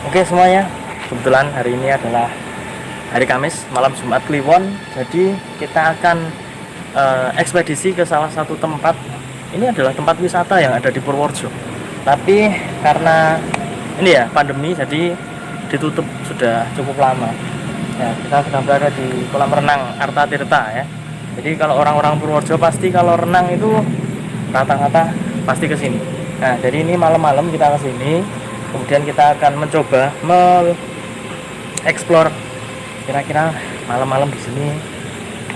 Oke semuanya, kebetulan hari ini adalah hari Kamis, malam Jumat Kliwon. Jadi kita akan ekspedisi ke salah satu tempat. Ini adalah tempat wisata yang ada di Purworejo. Tapi karena ini ya pandemi, jadi ditutup sudah cukup lama. Ya, kita sedang berada di kolam renang Arta Tirta ya. Jadi kalau orang-orang Purworejo pasti kalau renang itu rata-rata pasti ke sini. Nah, jadi ini malam-malam kita ke sini. Kemudian kita akan mencoba mengeksplor kira-kira malam-malam di sini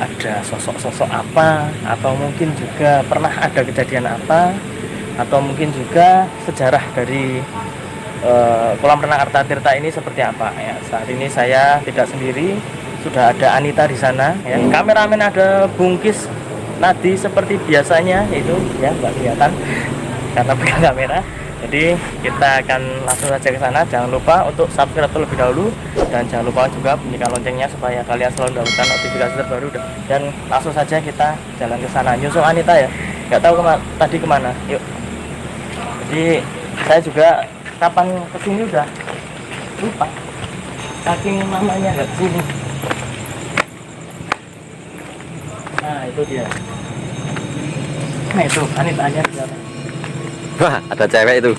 ada sosok-sosok apa, atau mungkin juga pernah ada kejadian apa, atau mungkin juga sejarah dari kolam renang Arta Tirta ini seperti apa ya. Saat ini saya tidak sendiri, sudah ada Anita di sana ya. Kameramen ada Bungkis Nadi seperti biasanya itu ya, nggak kelihatan karena pegang kamera. Jadi kita akan langsung saja ke sana. Jangan lupa untuk subscribe terlebih dahulu dan jangan lupa juga bunyikan loncengnya supaya kalian selalu mendapatkan notifikasi terbaru. Dan langsung saja kita jalan ke sana. Nyusul Anita ya. Nggak tahu tadi kemana. Yuk. Jadi saya juga kapan kesini udah lupa. Saking namanya nggak kesini. Nah itu dia. Nah itu Anitanya di sana. Wah, ada cewek itu.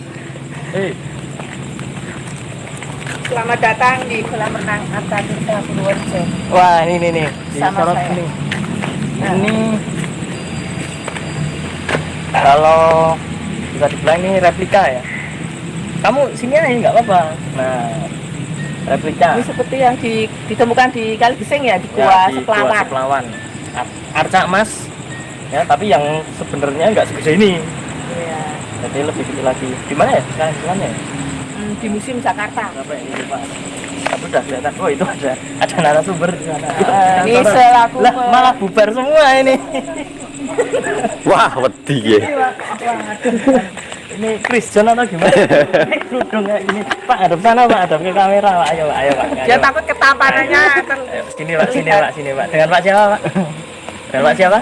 Selamat datang di kolam renang Arta Tirta Purworejo. Wah, ini nih. Sama saya. Ini. Ini kalau bisa dibilang ini replika ya. Kamu sini aja nggak apa-apa. Nah, replika. Ini seperti yang ditemukan di Kaligesing ya, di Ya, Gua di Seplawan. Seplawan. Arca emas. Ya, tapi yang sebenarnya nggak segede ini. Iya. Jadi lebih kecil lagi. Di mana ya? Sekarang di mana ya? Di museum Jakarta. Apa ini lupa. Tapi udah kelihatan. Oh, itu ada narasumber di sana. Ini selaku Lah, malah bubar semua ini. Wah, wedi ya. Ini Christian atau gimana? Kerudung kayak gini. Pak, hadap sana Pak, hadap ke kamera Pak. Ayo Pak, ayo Pak. Dia takut ketampanannya Sini Pak, sini Pak, sini Pak. Dengan Pak siapa Pak? Dengan Pak siapa?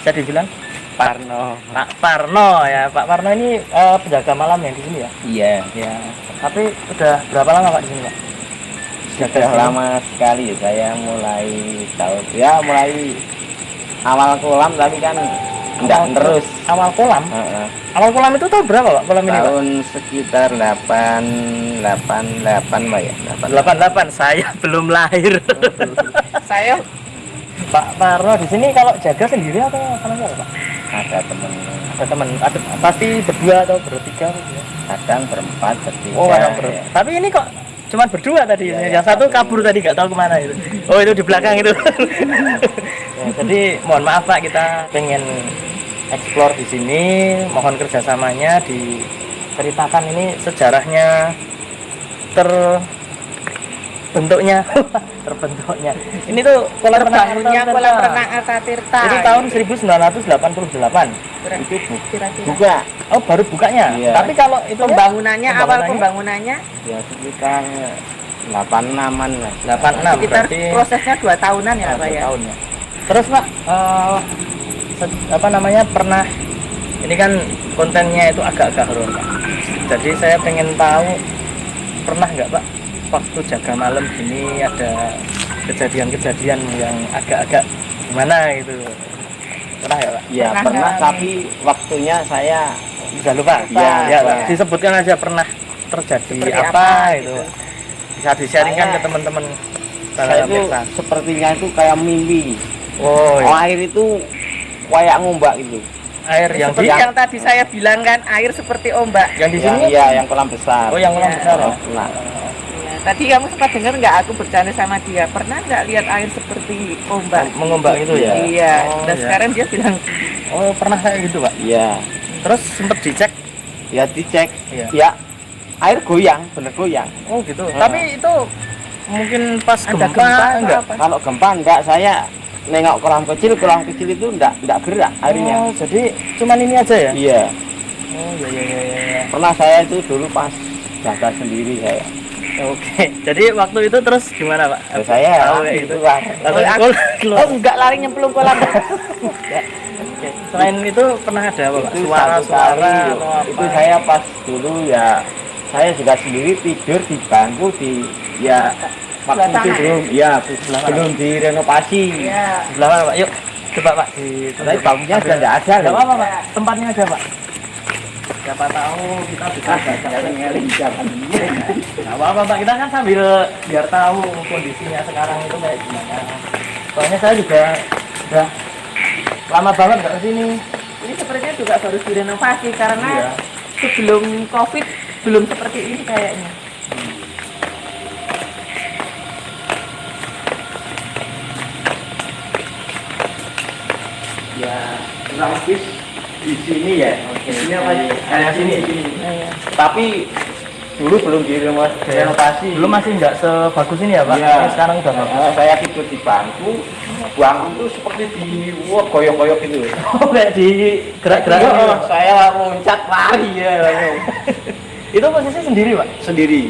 Bisa dibilang? Parno. Pak Parno ya. Pak Parno ini penjaga malam yang di sini ya? Iya. Ya. Tapi udah berapa lama Pak di sini Pak? Sudah lama sekali saya mulai tahu. Ya, mulai awal kolam tapi kan enggak terus. Awal kolam? Heeh. Awal kolam itu tahun berapa Pak? Kolam ini Pak? Tahun sekitar 888 Pak ya. 88. Saya belum lahir. saya Pak Parno di sini kalau jaga sendiri atau sama siapa Pak? Ada temen, Ada teman, ada pasti berdua atau bertiga gitu ya? kadang berempat, bertiga. Oh, ada ya. Tapi ini kok cuma berdua tadi. Ya, Yang satu kabur tadi, nggak tahu kemana itu. Oh, itu di belakang itu. Ya, jadi mohon maaf Pak, kita pengen explore di sini. Mohon kerjasamanya diceritakan ini sejarahnya terbentuknya. Ini tuh kolam renang terbangunnya Arta kolam Tirta. renang Arta Tirta. Itu tahun 1988. Itu Kira-kira. juga Oh, baru bukanya. Iya. Tapi kalau itu Pembangunannya, awal pembangunannya ya sekitar 86-an lah. 86 sekitar berarti prosesnya 2 tahunan ya Pak 1 ya. tahun ya. Terus Pak, apa namanya, pernah ini kan kontennya itu agak-agak horor Pak. Jadi saya pengen tahu, pernah nggak Pak waktu jaga malam gini ada kejadian-kejadian yang agak-agak gimana gitu? Pernah ya Pak? Ya Pernah pernah, ngalami. tapi waktunya saya Bisa lupa? Iya, ya, Pak. disebutkan aja pernah terjadi Seperti apa apa, gitu. gitu. Bisa di-sharingkan Saya- ke teman-teman. saya itu pemirsa. sepertinya itu kayak mimpi. Oh, iya. Air itu kayak ngombak gitu. Air yang Seperti di yang tadi saya bilang kan, air seperti ombak. yang di Yang sini. iya, yang kolam besar. Oh, yang kolam Iya. besar. Ya? Nah, Ya, tadi kamu sempat dengar nggak aku bercanda sama dia? Pernah nggak lihat air seperti ombak? Mengombak itu ya? Iya. Oh, Dan iya. sekarang dia bilang Oh, pernah kayak gitu, Pak. iya. Terus sempet dicek. Ya dicek. Iya. Ya, air goyang, bener goyang. Oh, gitu. Heeh. Tapi itu mungkin pas ada gempa, gempa atau enggak? apa? Kalau gempa enggak, saya nengok kolam kecil itu enggak gerak airnya. Oh, jadi cuman ini aja ya? Iya. Oh, iya iya iya iya. Pernah saya itu dulu pas jaga sendiri saya. Oke. Jadi waktu itu terus gimana, Pak? Ya, saya Tahu lari gitu. keluar. Langsung keluar. Oh enggak, lari nyemplung kolam. Oke. Selain itu pernah ada apa, Pak? Itu Suara-suara satu kali, atau apa? itu saya pas dulu ya saya juga sendiri tidur di bangku di ya waktu Sebelah itu sana, belum ya Sebelah belum direnovasi. Iya. Sebelah mana Pak? Yuk coba Pak di Tapi bangkunya sudah tidak ada Nggak loh. apa-apa Pak, tempatnya aja Pak. Siapa tahu kita bisa Ngeling jangan. Nggak apa-apa Pak, kita kan sambil biar tahu kondisinya sekarang itu kayak gimana. Soalnya saya juga udah lama banget nggak kesini. Ini sepertinya juga baru direnovasi karena Iya. sebelum COVID belum seperti ini kayaknya. Ya kurang lebih di sini ya. Di sini apa sih? Area sini. Iya. Tapi dulu belum direnovasi. Belum masih nggak sebagus ini ya Pak. Iya. Ini sekarang udah bagus. Saya tidur di bangku itu seperti di goyok-goyok gitu. Oh, kayak di gerak-gerak. Iya, gitu. saya loncat lari ya langsung. Itu posisi sendiri Pak. Sendiri.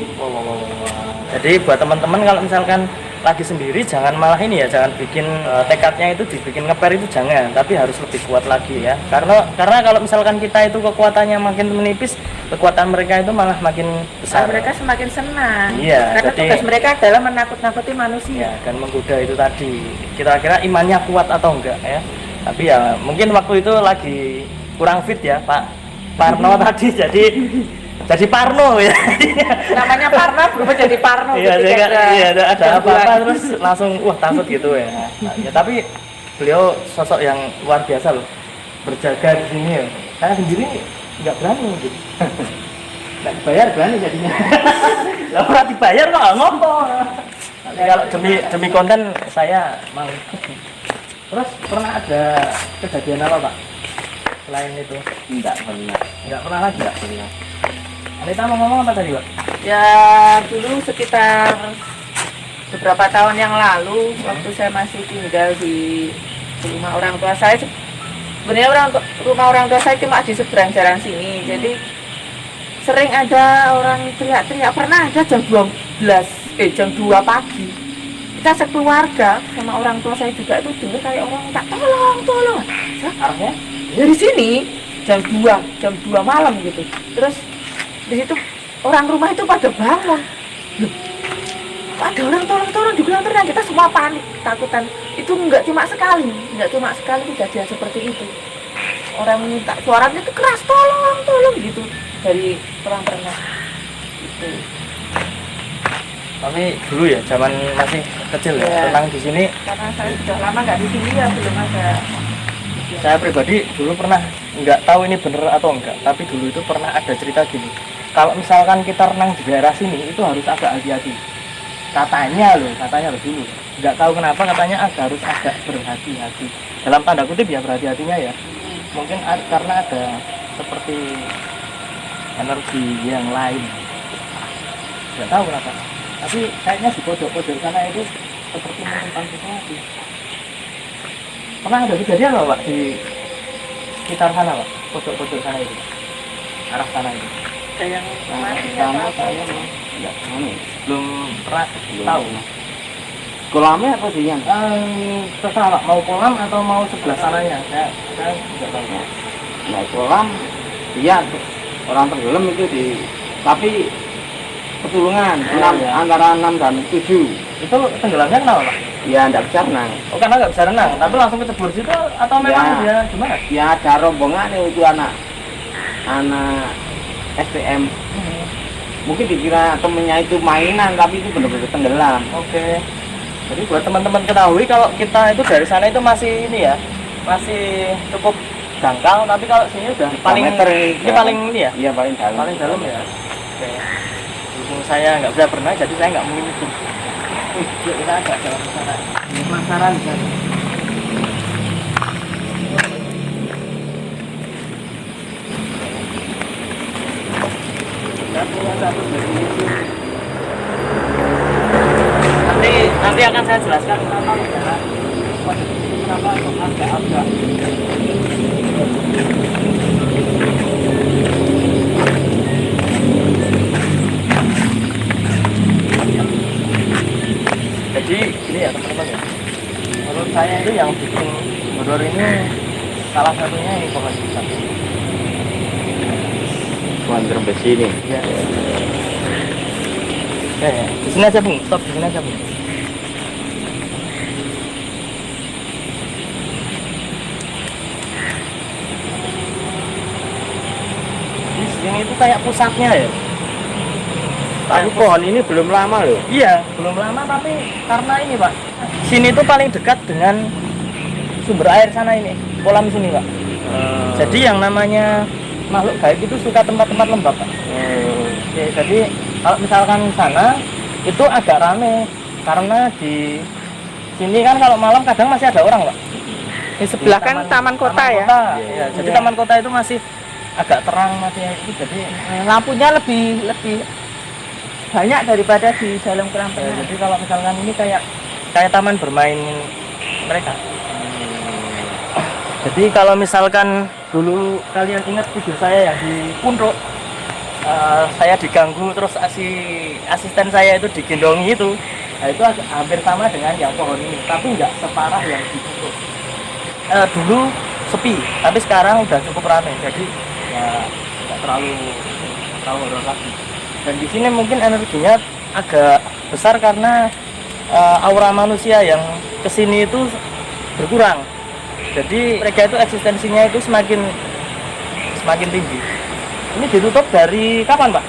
Jadi buat teman-teman kalau misalkan lagi sendiri jangan malah ini ya, jangan bikin tekadnya itu dibikin ngeper itu jangan, tapi harus lebih kuat lagi ya. Karena kalau misalkan kita itu kekuatannya makin menipis, kekuatan mereka itu malah makin besar. Mereka semakin senang. Iya, Karena jadi- tugas mereka adalah menakut-nakuti manusia. Ya, dan menggoda itu tadi. Kira-kira imannya kuat atau enggak ya. Tapi ya mungkin waktu itu lagi kurang fit ya Pak Parno tadi jadi Parno ya. Namanya Parno berubah jadi Parno. Iya, ketika ada gangguan. apa-apa terus langsung wah takut gitu ya. Nah, ya tapi beliau sosok yang luar biasa loh. Berjaga di sini ya. Saya sendiri nggak berani gitu. Nggak dibayar berani jadinya. Lah ora dibayar kok ngopo. Nanti kalau demi konten saya mau. Terus pernah ada kejadian apa Pak? Selain itu Tidak pernah. nggak pernah lagi. Nggak pernah. Anita mau ngomong apa tadi Pak? Ya dulu sekitar beberapa tahun yang lalu waktu saya masih tinggal di rumah orang tua saya, sebenarnya rumah orang tua saya cuma di seberang jalan sini, jadi sering ada orang teriak-teriak. Pernah ada jam 2 pagi kita sekeluarga sama orang tua saya juga itu dengar kayak orang minta tolong. Arahnya? Dari sini jam 2 malam gitu. Terus di situ orang rumah itu pada bangun. Loh, ada orang tolong dibilang teriak, kita semua panik, takutan. Itu nggak cuma sekali kejadian seperti itu. Orang minta suaranya itu keras, tolong gitu dari orang pernah. Gitu. Tapi dulu ya zaman masih kecil ya, Iya. tenang di sini. Karena saya sudah lama nggak di sini ya, belum ada. Saya pribadi dulu pernah nggak tahu ini bener atau enggak, tapi dulu itu pernah ada cerita gini. Kalau misalkan kita renang di daerah sini itu harus agak hati-hati. Katanya loh dulu. Nggak tahu kenapa katanya harus agak berhati-hati. Dalam tanda kutip ya berhati-hatinya ya. Mungkin karena ada seperti energi yang lain. Nggak tahu kenapa. Tapi kayaknya di pojok-pojok sana itu seperti menyimpan sesuatu. Pernah ada kejadian nggak Pak di sekitar sana Pak? Pojok-pojok sana itu, arah sana itu. Ada yang mati Sama atau apa? saya tidak Belum pernah Belum tahu. pernah. Kolamnya apa sih yang? Terserah Pak, mau kolam atau mau sebelah sananya. Saya nggak tahu. Nah, kolam, iya orang tenggelam itu tapi petulungan Oh, iya. antara 6 dan 7. Itu tenggelamnya kenapa Pak? Ya enggak bisa renang. Oh karena nggak bisa renang, tapi langsung kecebur situ atau memang Ya. dia gimana? Ya ada rombongan itu anak STM. Mungkin dikira temennya itu mainan, tapi itu benar-benar tenggelam. Oke. Jadi buat teman-teman ketahui kalau kita itu dari sana itu masih ini ya, masih cukup dangkal, tapi kalau sini udah paling meter ini paling ini ya, Iya paling dalam. paling dalam ya. Oke. Berhubung saya nggak bisa berenang, jadi saya nggak mau itu. Yuk kita agak jalan ke sana. Penasaran di sana. Nanti akan saya jelaskan kenapa negara kenapa agak-agak jadi gini ya teman-teman ya, menurut saya itu yang bikin horor ini salah satunya ini pohon pisang Pohon terbesi ini. ya. Di sini aja Bung, stop di sini aja Bung. Di sini itu kayak pusatnya ya. Tapi pohon ini belum lama loh. Iya, belum lama tapi karena ini Pak, sini tuh paling dekat dengan sumber air sana ini, kolam sini Pak. Jadi yang namanya makhluk gaib itu suka tempat-tempat lembab Pak. Oke, jadi kalau misalkan sana itu agak rame karena di sini kan kalau malam kadang masih ada orang Pak. Di sebelah kan taman kota ya. Iya, jadi taman kota itu masih agak terang masih itu, jadi Lampunya lebih banyak daripada di dalam kolam ya, renang. jadi kalau misalkan ini kayak taman bermain mereka. Jadi kalau misalkan dulu kalian ingat video saya yang di Punduk, saya diganggu terus asisten saya itu digendongi itu, nah itu hampir sama dengan yang pohon ini, tapi nggak separah yang di Punduk. Dulu sepi, tapi sekarang udah cukup ramai, jadi ya nggak terlalu horor lagi. Dan di sini mungkin energinya agak besar karena aura manusia yang kesini itu berkurang. Jadi mereka itu eksistensinya itu semakin tinggi. Ini ditutup dari kapan Pak?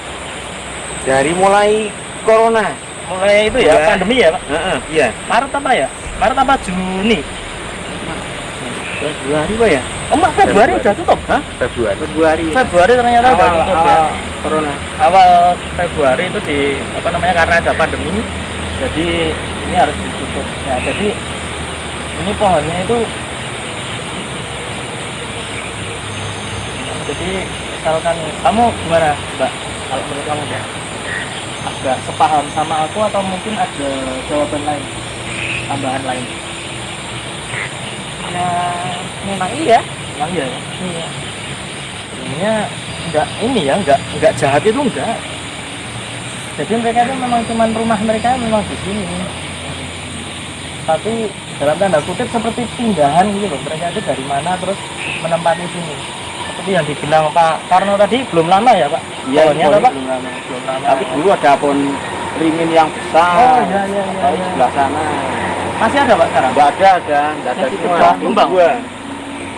Dari mulai corona. Mulai itu ya, pandemi ya Pak? Iya. Maret apa ya? Maret apa Juni? Februari Pak ya? Oh, Februari udah tutup? Hah? Februari. Februari ternyata udah tutup ya. Corona. Awal Februari itu karena ada pandemi, jadi ini harus ditutup. Nah, jadi ini pohonnya itu, jadi misalkan kamu gimana Mbak, kalau menurut kamu Mbak, agak sepaham sama aku atau mungkin ada jawaban lain, tambahan lain? Ya, memang iya. Emang iya ya? Iya. Sebenarnya enggak jahat itu enggak. Jadi mereka itu memang cuman rumah mereka memang di sini. Tapi dalam tanda kutip seperti pindahan gitu loh. Mereka itu dari mana terus menempati sini. Seperti yang dibilang Pak Karno tadi, belum lama ya Pak? Iya, Pohonnya apa, Pak? belum lama. Belum lama. Tapi dulu ada pohon ringin yang besar. Oh iya. Di sebelah sana. Masih ada Pak sekarang? Enggak ada Masih semua. ditebang, tumbang? Dua.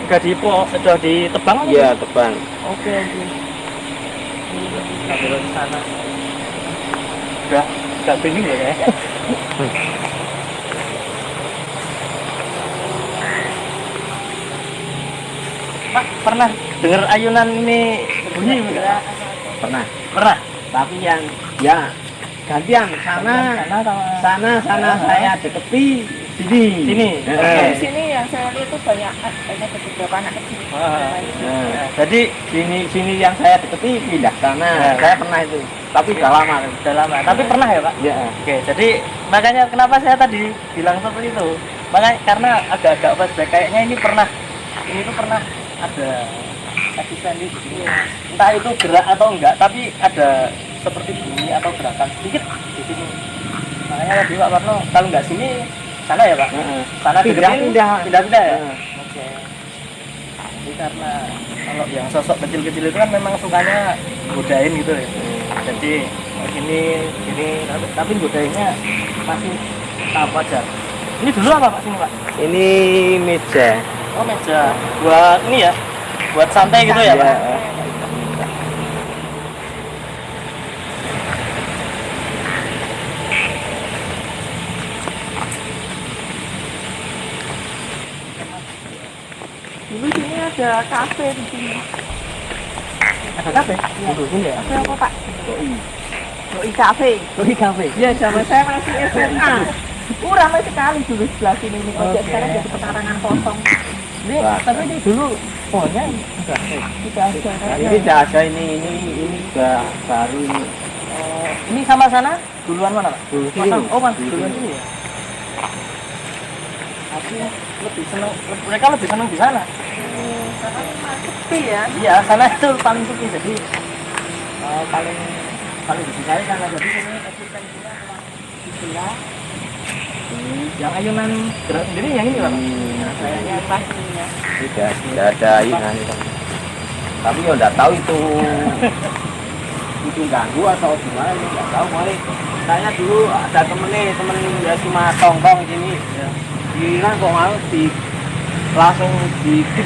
Sudah ditebang? Iya, tebang. Oke. Kita belok ke sana. Udah bingung ya kayaknya. Pak, pernah dengar ayunan ini bunyi enggak? Pernah. Pernah. Tapi yang ya gantian sana saya deketi sini. Oke. Di sini yang saya lihat itu banyak beberapa anak kecil. Nah, Jadi sini yang saya deketi pindah sana. Saya pernah itu. Tapi udah lama. tapi pernah ya Pak? Ya. Oke, jadi makanya kenapa saya tadi bilang seperti itu. Makanya karena agak-agak flashback, kayaknya ini tuh pernah ada eksistensi di sini. Entah itu gerak atau enggak, tapi ada seperti bunyi atau gerakan sedikit di sini. Makanya tadi Pak Warno kalau nggak sini sana ya Pak? Sana deketin, pindah ya. Oke. Jadi karena kalau yang sosok kecil-kecil itu kan memang sukanya godain gitu ya. Jadi ini tapi godainnya masih tahap wajar. Ini dulu apa Pak sini Pak? Ini meja. Oh meja buat ini ya, buat santai gitu ya Pak? Dulu sini ada kafe di sini. Ada kafe? Dulu sini ya? Kafe apa Pak? Doi Cafe. Doi kafe. Ya, zaman saya masih SMA. Ramai sekali dulu sebelah sini ini. Kok sekarang jadi pekarangan kosong. Ini tapi ini dulu pohonnya udah ada. Ini tidak ada ini udah baru ini. Ini sama sana duluan mana Pak? Dulu sini. Oh mas duluan sini ya. Tapi mereka lebih senang di sana. Karena sepi ya. Iya sana itu paling sepi, jadi paling disukai karena jadi ini eksistensinya memang di sebelah. Yang ayunan gerak sendiri yang ini Pak? Kayaknya pas ini ya. Tidak ada ayunan. Tapi ya enggak tahu itu. kucing ganggu atau gimana ini nggak tahu. Mulai kayaknya dulu ada temen ya cuma tongkong sini ya. Kan kok mau langsung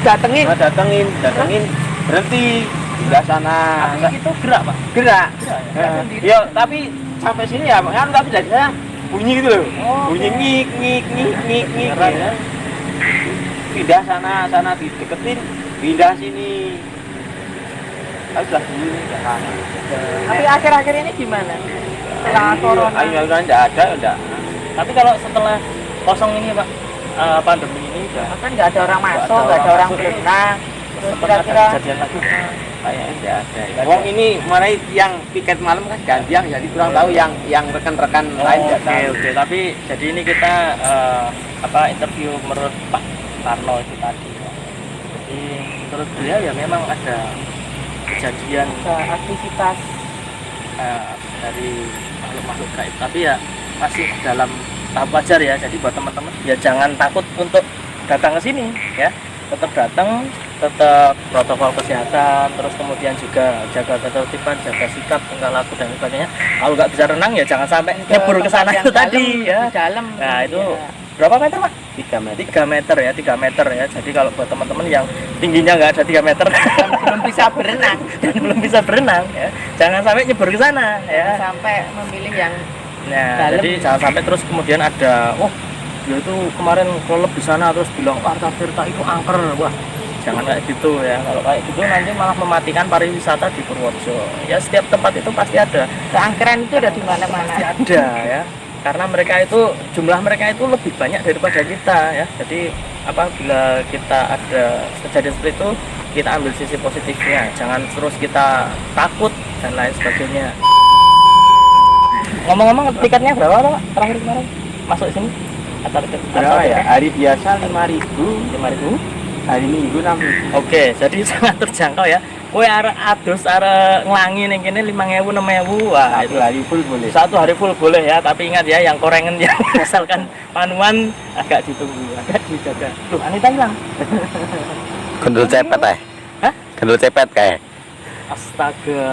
datengin berhenti sebelah sana. Tapi itu gerak Pak? Gerak. Ya? Ya tapi sampai sini ya kan, tapi jadinya bunyi gitu loh. Oh, Bunyi ngik Beneran, ya. Pindah sana dideketin, pindah sini. Tapi sudah dulu nih ke sana. Tapi akhir-akhir ini gimana? Setelah corona. Ayo enggak ada, enggak. Tapi kalau setelah kosong ini Pak, pandemi ini udah Kan nggak ada orang masuk, nggak ada orang berenang. Terus pernah ada kira-kira kejadian lagi. Kayaknya enggak ada. Wong ini mana yang piket malam kan gantian, jadi kurang tahu yang rekan-rekan lain enggak tahu. Oke. Tapi jadi ini kita interview menurut Pak Parno itu tadi. Jadi menurut beliau ya memang ada kejadian ada aktivitas. dari makhluk-makhluk gaib, tapi ya masih dalam tahap wajar ya. Jadi buat teman-teman ya jangan takut untuk datang ke sini ya, tetap datang, tetap protokol kesehatan, terus kemudian juga jaga ketertiban, jaga sikap, tingkah laku dan sebagainya. Kalau nggak bisa renang ya jangan sampai nyebur ke sana itu tadi ya. Di dalam. Nah itu Iya. berapa meter Pak? 3 meter. 3 meter ya, 3 meter ya. Jadi kalau buat teman-teman yang tingginya nggak ada 3 meter belum bisa berenang. dan belum bisa berenang ya, jangan sampai nyebur ke sana ya. Sampai memilih yang Nah, dalam. jadi jangan sampai terus kemudian ada, dia itu kemarin kelelep di sana terus bilang Tirta itu angker, wah jangan kayak gitu ya. Kalau kayak gitu nanti malah mematikan pariwisata di Purworejo. Ya setiap tempat itu pasti ada, keangkeran itu ada di mana-mana. ada ya. Karena mereka itu jumlah mereka itu lebih banyak daripada kita ya. Jadi apabila kita ada kejadian seperti itu, kita ambil sisi positifnya. Jangan terus kita takut dan lain sebagainya. Ngomong-ngomong tiketnya berapa Pak terakhir kemarin masuk sini? Berapa ya? Hari biasa 5.000, 5.000. hari Minggu 6.000. Oke, jadi sangat terjangkau ya. Kowe arek adus arek nglangi ning kene 5.000 6.000. Wah, Satu hari full boleh. satu hari full boleh ya, tapi ingat ya yang korengan yang misalkan panuan agak ditunggu, agak dijaga. Loh, Anita hilang. Gendul cepet Hah? Gendul cepet kayak. Astaga,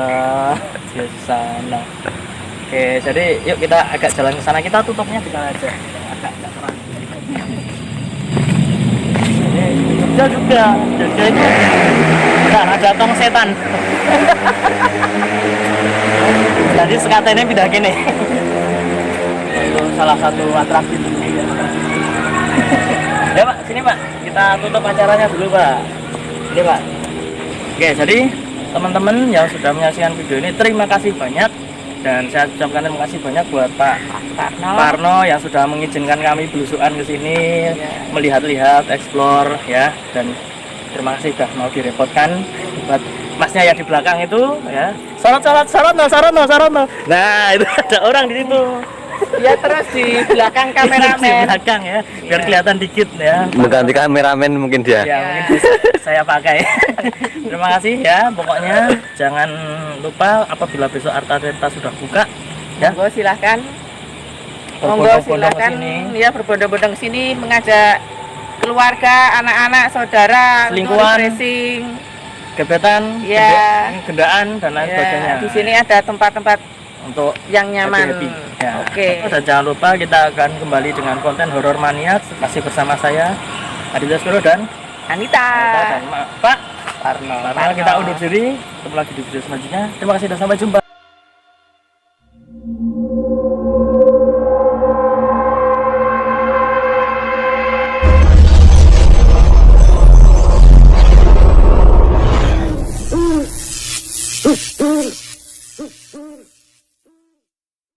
dia di sana. Oke, jadi yuk kita agak jalan ke sana. Kita tutupnya di sana aja. Agak terang. Jogja juga. Jogja itu ada tong setan. Jadi sekatanya pindah gini. Itu salah satu atraksi di sini. Ya Pak, sini Pak. Kita tutup acaranya dulu Pak. Ini Pak. Oke, jadi teman-teman yang sudah menyaksikan video ini terima kasih banyak. Dan saya ucapkan terima kasih banyak buat Pak Parno yang sudah mengizinkan kami belusukan ke sini, melihat-lihat, explore ya. Dan terima kasih sudah mau direpotkan buat masnya yang di belakang itu ya. Sorot no. Nah, itu ada orang di situ. Ya terus di belakang Di kameramen. belakang ya, biar kelihatan dikit ya. Mengganti kameramen mungkin dia. Ya, mungkin bisa saya pakai. Terima kasih ya. Pokoknya jangan lupa apabila besok Tirta sudah buka ya. Monggo silahkan. Berbondong-bondong ke sini. Ya berbondong-bondong ke sini mengajak keluarga, anak-anak, saudara, untuk Selingkuhan. refreshing. Gebetan, Ya. gendaan dan lain sebagainya. Di sini ada tempat-tempat Untuk yang nyaman. happy-happy. Ya. Oke. Dan jangan lupa kita akan kembali dengan konten horor mania masih bersama saya Aditya Suro dan Anita. Pak Parno. Parno. Kita undur diri. Ketemu lagi di video selanjutnya. Terima kasih dan sampai jumpa.